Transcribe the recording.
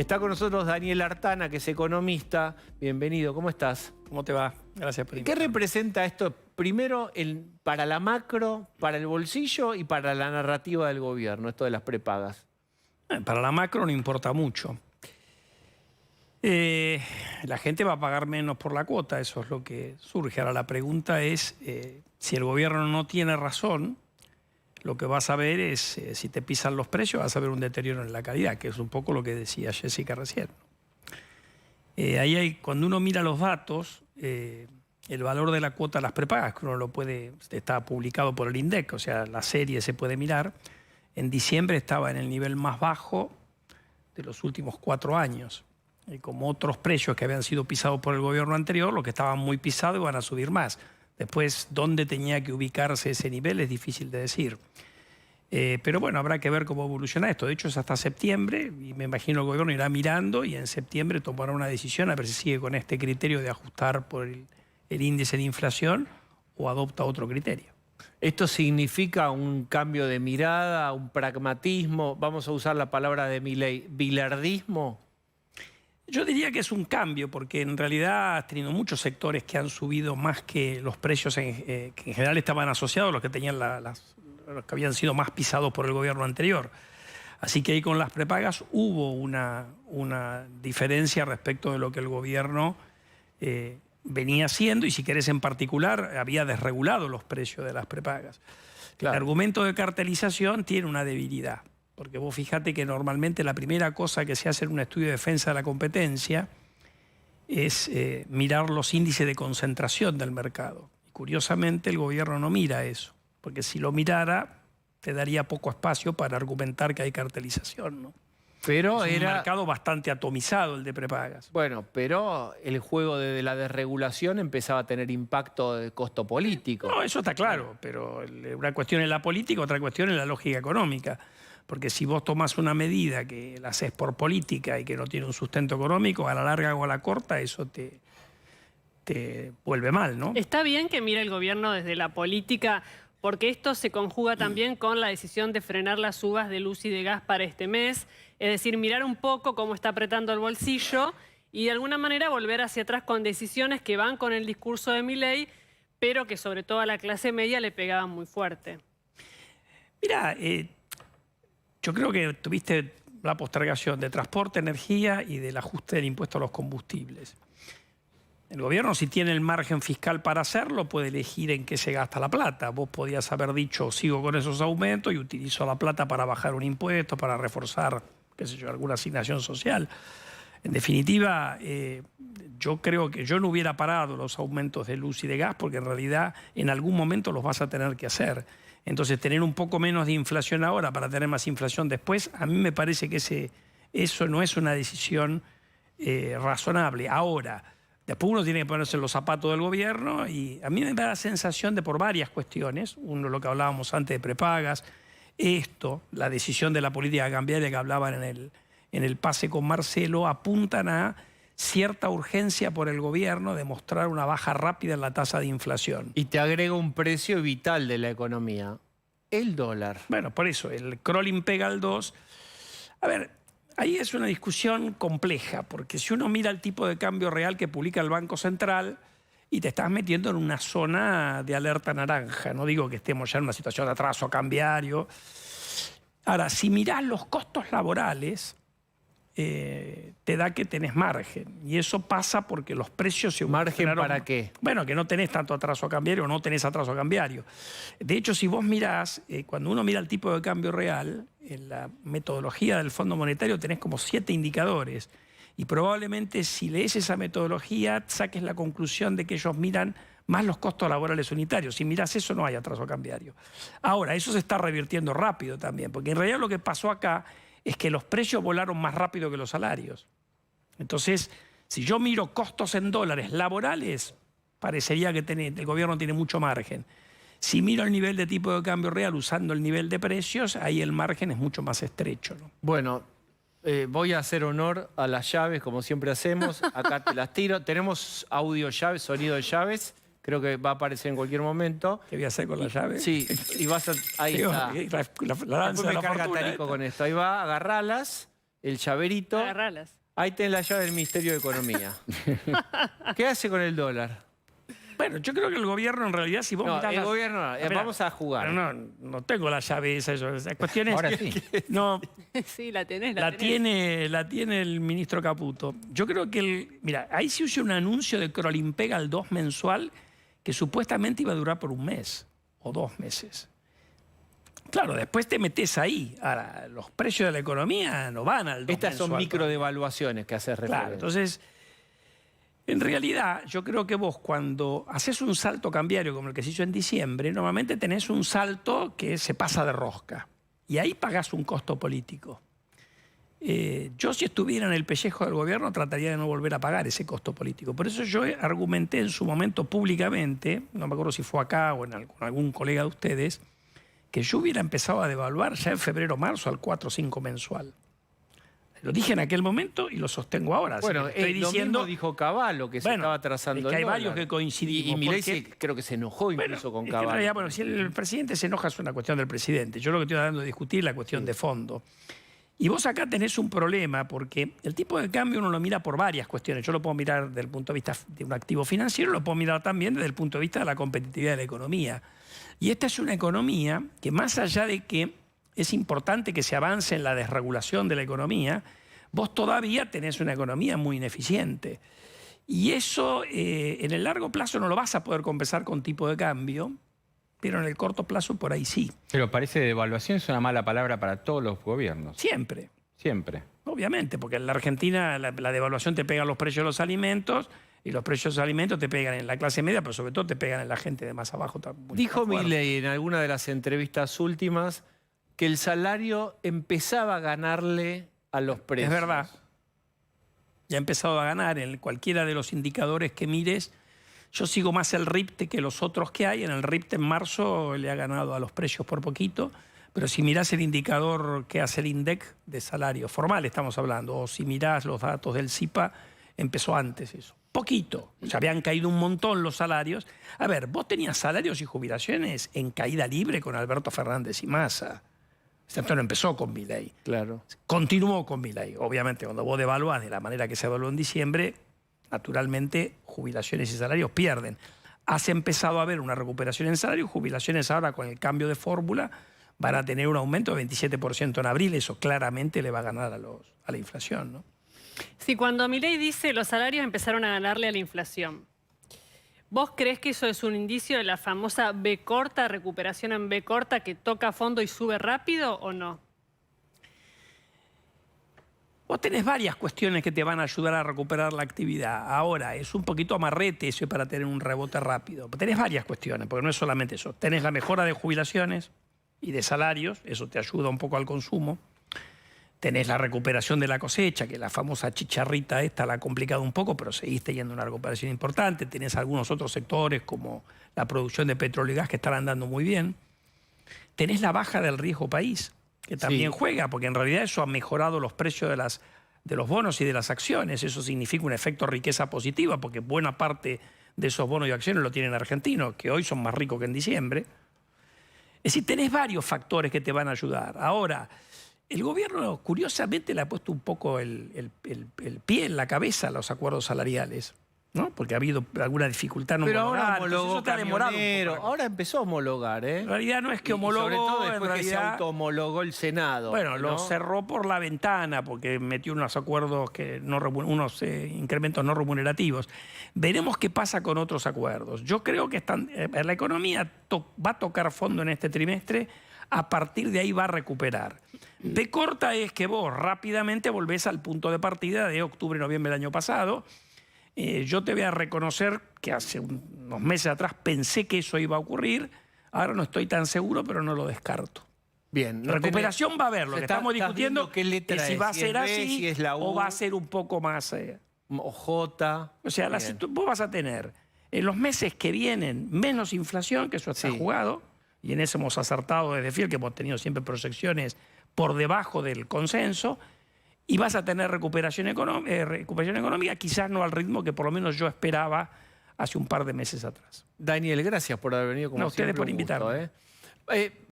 Está con nosotros Daniel Artana, que es economista. Bienvenido, ¿cómo estás? ¿Cómo te va? Gracias por ¿Qué invitarme. representa esto, primero, para la macro, para el bolsillo y para la narrativa del gobierno, esto de las prepagas? Para la macro no importa mucho. La gente va a pagar menos por la cuota, eso es lo que surge. Ahora la pregunta es, si el gobierno no tiene razón, lo que vas a ver es, si te pisan los precios, vas a ver un deterioro en la calidad, que es un poco lo que decía Jessica recién. Cuando uno mira los datos, el valor de la cuota de las prepagas, que uno lo puede, está publicado por el INDEC, o sea, la serie se puede mirar, en diciembre estaba en el nivel más bajo de los últimos 4 años. Y como otros precios que habían sido pisados por el gobierno anterior, los que estaban muy pisados iban a subir más. Después, dónde tenía que ubicarse ese nivel es difícil de decir. Pero bueno, habrá que ver cómo evoluciona esto. De hecho, es hasta septiembre y me imagino el gobierno irá mirando y en septiembre tomará una decisión a ver si sigue con este criterio de ajustar por el índice de inflación o adopta otro criterio. ¿Esto significa un cambio de mirada, un pragmatismo? Vamos a usar la palabra de Milei, ¿bilardismo? Yo diría que es un cambio, porque en realidad has tenido muchos sectores que han subido más que los precios que en general estaban asociados a los que tenían los que habían sido más pisados por el gobierno anterior. Así que ahí con las prepagas hubo una diferencia respecto de lo que el gobierno venía haciendo y, si querés en particular, había desregulado los precios de las prepagas. Claro. El argumento de cartelización tiene una debilidad. Porque vos fíjate que normalmente la primera cosa que se hace en un estudio de defensa de la competencia es mirar los índices de concentración del mercado. Y curiosamente el gobierno no mira eso, porque si lo mirara te daría poco espacio para argumentar que hay cartelización, ¿no? Pero es un mercado bastante atomizado el de prepagas. Bueno, pero el juego de la desregulación empezaba a tener impacto de costo político. No, eso está claro, pero una cuestión es la política, otra cuestión es la lógica económica. Porque si vos tomás una medida que la haces por política y que no tiene un sustento económico, a la larga o a la corta, eso te vuelve mal, ¿no? Está bien que mire el gobierno desde la política, porque esto se conjuga también con la decisión de frenar las subas de luz y de gas para este mes. Es decir, mirar un poco cómo está apretando el bolsillo y de alguna manera volver hacia atrás con decisiones que van con el discurso de Milei, pero que sobre todo a la clase media le pegaban muy fuerte. Mira, yo creo que tuviste la postergación de transporte, energía y del ajuste del impuesto a los combustibles. El gobierno, si tiene el margen fiscal para hacerlo, puede elegir en qué se gasta la plata. Vos podías haber dicho, sigo con esos aumentos y utilizo la plata para bajar un impuesto, para reforzar, qué sé yo, alguna asignación social. En definitiva, yo creo que yo no hubiera parado los aumentos de luz y de gas, porque en realidad en algún momento los vas a tener que hacer. Entonces, tener un poco menos de inflación ahora para tener más inflación después, a mí me parece que eso no es una decisión razonable. Ahora, después uno tiene que ponerse en los zapatos del gobierno y a mí me da la sensación de, por varias cuestiones, uno, lo que hablábamos antes de prepagas, la decisión de la política cambiaria que hablaban en el pase con Marcelo, apuntan a cierta urgencia por el gobierno de mostrar una baja rápida en la tasa de inflación. Y te agrega un precio vital de la economía, el dólar. Bueno, por eso, el crawling pega al 2. A ver, ahí es una discusión compleja, porque si uno mira el tipo de cambio real que publica el Banco Central y te estás metiendo en una zona de alerta naranja, no digo que estemos ya en una situación de atraso cambiario. Ahora, si mirás los costos laborales, te da que tenés margen. Y eso pasa porque los precios se ¿Margen para qué? Bueno, que no tenés tanto atraso cambiario o no tenés atraso cambiario. De hecho, si vos mirás, cuando uno mira el tipo de cambio real, en la metodología del Fondo Monetario tenés como 7 indicadores. Y probablemente si lees esa metodología, saques la conclusión de que ellos miran más los costos laborales unitarios. Si mirás eso, no hay atraso cambiario. Ahora, eso se está revirtiendo rápido también, porque en realidad lo que pasó acá es que los precios volaron más rápido que los salarios. Entonces, si yo miro costos en dólares laborales, parecería que el gobierno tiene mucho margen. Si miro el nivel de tipo de cambio real usando el nivel de precios, ahí el margen es mucho más estrecho, ¿no? Bueno, voy a hacer honor a las llaves, como siempre hacemos. Acá te las tiro. Tenemos audio llaves, sonido de llaves. Creo que va a aparecer en cualquier momento. ¿Qué voy a hacer con la llave? Sí, y vas a... Ahí está. La danza Después de me la carga fortuna Tarico con esto. Ahí va, agarralas el llaverito. Agarralas. Ahí tenés la llave del Ministerio de Economía. ¿Qué hace con el dólar? Bueno, yo creo que el gobierno en realidad, si vos No, mirás el las- gobierno no, Mirá, vamos a jugar. pero no tengo la llave esa. Esa cuestión es, Ahora sí. no, Sí, la tenés, la tiene el ministro Caputo. Yo creo que, mira, ahí se usa un anuncio de Crolimpega al 2 mensual que supuestamente iba a durar por un mes o 2 meses. Claro, después te metes ahí. Ahora, los precios de la economía no van al 2 Estas son mensual. microdevaluaciones que haces referencia. Claro, entonces, en realidad, yo creo que vos cuando haces un salto cambiario como el que se hizo en diciembre, normalmente tenés un salto que se pasa de rosca. Y ahí pagás un costo político. Yo si estuviera en el pellejo del gobierno trataría de no volver a pagar ese costo político. Por eso yo argumenté en su momento públicamente, no me acuerdo si fue acá o con algún colega de ustedes, que yo hubiera empezado a devaluar ya en febrero o marzo al 4 o 5 mensual. Lo dije en aquel momento y lo sostengo ahora. Así Bueno, que estoy lo diciendo, mismo dijo Cavallo, que se Bueno, estaba trazando es que el hay dólar. varios que coincidimos, Y Milei porque- creo que se enojó incluso con es que en Cavallo. realidad, bueno, si el presidente se enoja es una cuestión del presidente. Yo lo que estoy tratando de discutir es la cuestión de fondo. Y vos acá tenés un problema porque el tipo de cambio uno lo mira por varias cuestiones. Yo lo puedo mirar desde el punto de vista de un activo financiero, lo puedo mirar también desde el punto de vista de la competitividad de la economía. Y esta es una economía que más allá de que es importante que se avance en la desregulación de la economía, vos todavía tenés una economía muy ineficiente. Y eso en el largo plazo no lo vas a poder compensar con tipo de cambio, pero en el corto plazo por ahí sí. Pero parece devaluación es una mala palabra para todos los gobiernos. Siempre. Siempre. Obviamente, porque en la Argentina la devaluación te pega en los precios de los alimentos y los precios de los alimentos te pegan en la clase media, pero sobre todo te pegan en la gente de más abajo. Dijo Milei en alguna de las entrevistas últimas que el salario empezaba a ganarle a los precios. Es verdad. Ya ha empezado a ganar en cualquiera de los indicadores que mires. Yo sigo más el RIPTE que los otros que hay. En el RIPTE en marzo le ha ganado a los precios por poquito. Pero si mirás el indicador que hace el INDEC de salario formal, estamos hablando, o si mirás los datos del CIPA, empezó antes eso. Poquito. O sea, habían caído un montón los salarios. A ver, vos tenías salarios y jubilaciones en caída libre con Alberto Fernández y Massa. Esto no empezó con Milei. Claro. Continuó con Milei. Obviamente, cuando vos devaluás de la manera que se evaluó en diciembre, naturalmente jubilaciones y salarios pierden. Has empezado a ver una recuperación en salario, jubilaciones ahora con el cambio de fórmula van a tener un aumento de 27% en abril, eso claramente le va a ganar a la inflación, ¿no? Sí, cuando Milei dice los salarios empezaron a ganarle a la inflación, ¿vos creés que eso es un indicio de la famosa B corta, recuperación en B corta, que toca fondo y sube rápido o no? Vos tenés varias cuestiones que te van a ayudar a recuperar la actividad. Ahora, es un poquito amarrete eso para tener un rebote rápido. Tenés varias cuestiones, porque no es solamente eso. Tenés la mejora de jubilaciones y de salarios, eso te ayuda un poco al consumo. Tenés la recuperación de la cosecha, que la famosa chicharrita esta la ha complicado un poco, pero seguís teniendo una recuperación importante. Tenés algunos otros sectores, como la producción de petróleo y gas, que están andando muy bien. Tenés la baja del riesgo país, que también juega, porque en realidad eso ha mejorado los precios de los bonos y de las acciones. Eso significa un efecto riqueza positiva, porque buena parte de esos bonos y acciones lo tienen argentinos, que hoy son más ricos que en diciembre. Es decir, tenés varios factores que te van a ayudar. Ahora, el gobierno, curiosamente, le ha puesto un poco el pie en la cabeza a los acuerdos salariales, ¿no? Porque ha habido alguna dificultad en Pero homologar, ahora entonces homologó eso te ha demorado un poco camionero. la cosa. Ahora empezó a homologar, ¿eh? En realidad no es que Y homologó, sobre todo en después que se realidad... autohomologó el Senado. Bueno, lo ¿no? cerró por la ventana porque metió unos acuerdos, unos incrementos no remunerativos. Veremos qué pasa con otros acuerdos. Yo creo que la economía va a tocar fondo en este trimestre, a partir de ahí va a recuperar. B corta es que vos rápidamente volvés al punto de partida de octubre-noviembre del año pasado. Yo te voy a reconocer que hace unos meses atrás pensé que eso iba a ocurrir. Ahora no estoy tan seguro, pero no lo descarto. Bien. Recuperación va a haber. Lo que estamos estás discutiendo viendo qué letra es si es, va a si ser es B, así si es la U. o va a ser un poco más... O J. O sea, Bien. vos vas a tener en los meses que vienen menos inflación, que eso está Sí. jugado, y en eso hemos acertado desde FIEL, que hemos tenido siempre proyecciones por debajo del consenso, y vas a tener recuperación económica, quizás no al ritmo que por lo menos yo esperaba hace un par de meses atrás. Daniel, gracias por haber venido como No, ustedes siempre, por un gusto, invitarme. ¿eh?